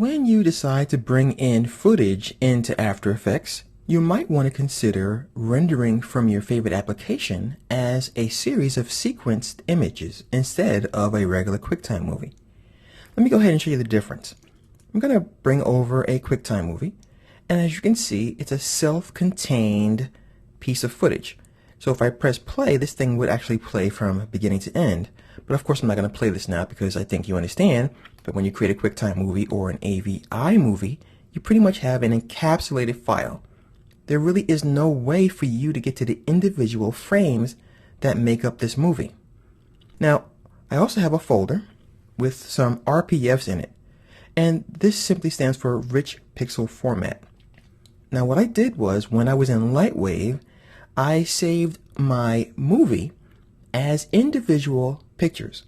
When you decide to bring in footage into After Effects, you might want to consider rendering from your favorite application as a series of sequenced images instead of a regular QuickTime movie. Let me go ahead and show you the difference. I'm going to bring over a QuickTime movie, and as you can see, it's a self-contained piece of footage. So if I press play, this thing would actually play from beginning to end. But of course I'm not going to play this now because I think you understand that when you create a QuickTime movie or an AVI movie, you pretty much have an encapsulated file. There really is no way for you to get to the individual frames that make up this movie. Now, I also have a folder with some RPFs in it, and this simply stands for Rich Pixel Format. Now what I did was, when I was in Lightwave, I saved my movie as individual pictures,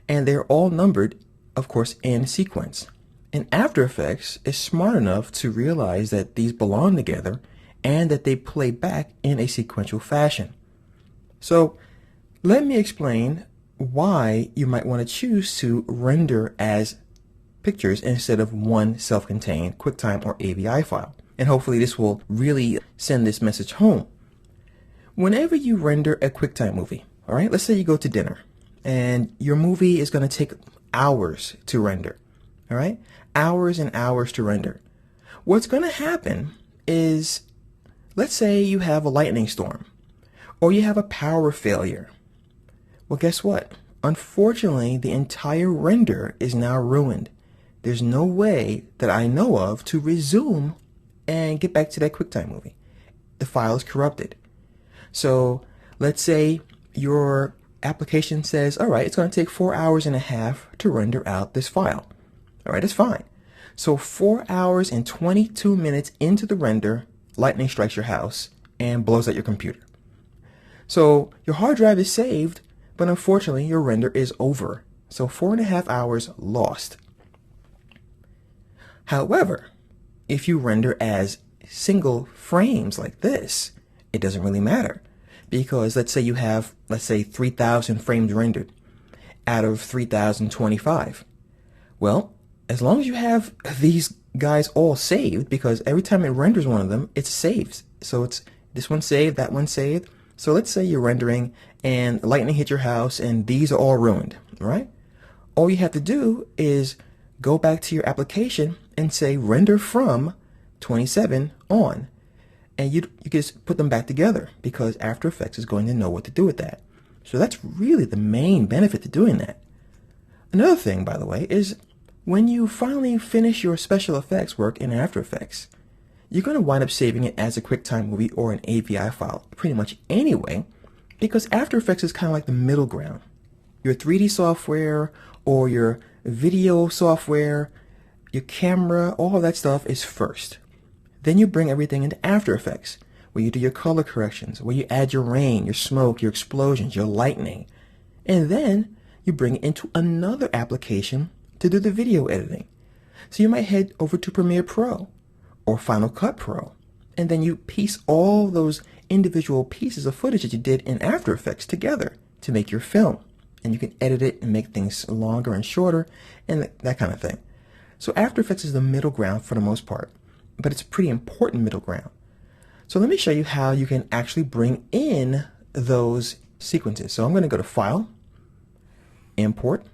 and they're all numbered, of course, in sequence. And After Effects is smart enough to realize that these belong together and that they play back in a sequential fashion. So let me explain why you might want to choose to render as pictures instead of one self-contained QuickTime or AVI file. And hopefully this will really send this message home. Whenever you render a QuickTime movie, all right, let's say you go to dinner and your movie is going to take hours to render, all right, hours and hours to render. What's going to happen is, let's say you have a lightning storm or you have a power failure. Well, guess what? Unfortunately, the entire render is now ruined. There's no way that I know of to resume and get back to that QuickTime movie. The file is corrupted. So let's say your application says, all right, it's going to take 4 hours and a half to render out this file. All right, that's fine. So 4 hours and 22 minutes into the render, lightning strikes your house and blows out your computer. So your hard drive is saved, but unfortunately your render is over. So 4.5 hours lost. However, if you render as single frames like this, it doesn't really matter, because let's say you have, 3,000 frames rendered out of 3,025. Well, as long as you have these guys all saved, because every time it renders one of them, it saves. So it's this one saved, that one saved. So let's say you're rendering and lightning hit your house and these are all ruined, right? All you have to do is go back to your application and say render from 27 on. And you can just put them back together, because After Effects is going to know what to do with that. So that's really the main benefit to doing that. Another thing, by the way, is when you finally finish your special effects work in After Effects, you're going to wind up saving it as a QuickTime movie or an AVI file pretty much anyway, because After Effects is kind of like the middle ground. Your 3D software or your video software, your camera, all of that stuff is first. Then you bring everything into After Effects, where you do your color corrections, where you add your rain, your smoke, your explosions, your lightning. And then you bring it into another application to do the video editing. So you might head over to Premiere Pro or Final Cut Pro, and then you piece all those individual pieces of footage that you did in After Effects together to make your film. And you can edit it and make things longer and shorter and that kind of thing. So After Effects is the middle ground for the most part, but it's a pretty important middle ground. So let me show you how you can actually bring in those sequences. So I'm going to go to File, Import,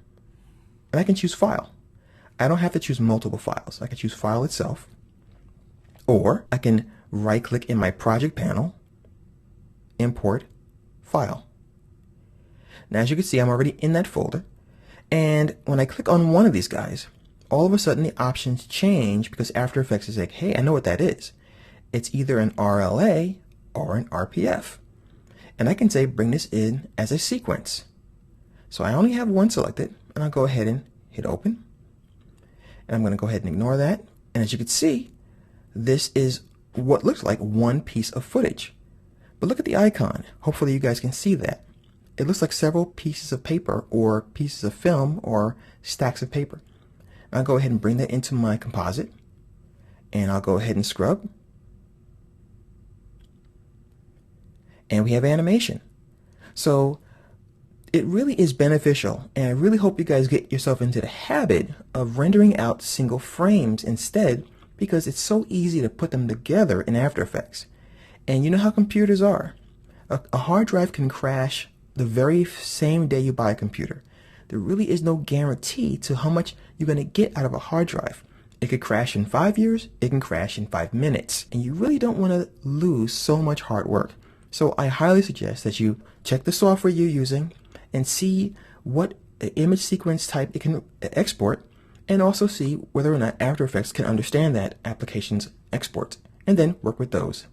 and I can choose File. I don't have to choose multiple files. I can choose File itself, or I can right-click in my project panel, Import, File. Now as you can see, I'm already in that folder, and when I click on one of these guys, all of a sudden the options change, because After Effects is like, hey, I know what that is. It's either an RLA or an RPF. And I can say bring this in as a sequence. So I only have one selected, and I'll go ahead and hit open. And I'm going to go ahead and ignore that. And as you can see, this is what looks like one piece of footage. But look at the icon. Hopefully you guys can see that. It looks like several pieces of paper or pieces of film or stacks of paper. I'll go ahead and bring that into my composite, and I'll go ahead and scrub, and we have animation. So It really is beneficial, and I really hope you guys get yourself into the habit of rendering out single frames instead, because it's so easy to put them together in After Effects. And you know how computers are. A hard drive can crash the very same day you buy a computer. There really is no guarantee to how much you're going to get out of a hard drive. It could crash in 5 years, it can crash in 5 minutes, and you really don't want to lose so much hard work. So I highly suggest that you check the software you're using and see what image sequence type it can export, and also see whether or not After Effects can understand that application's export, and then work with those.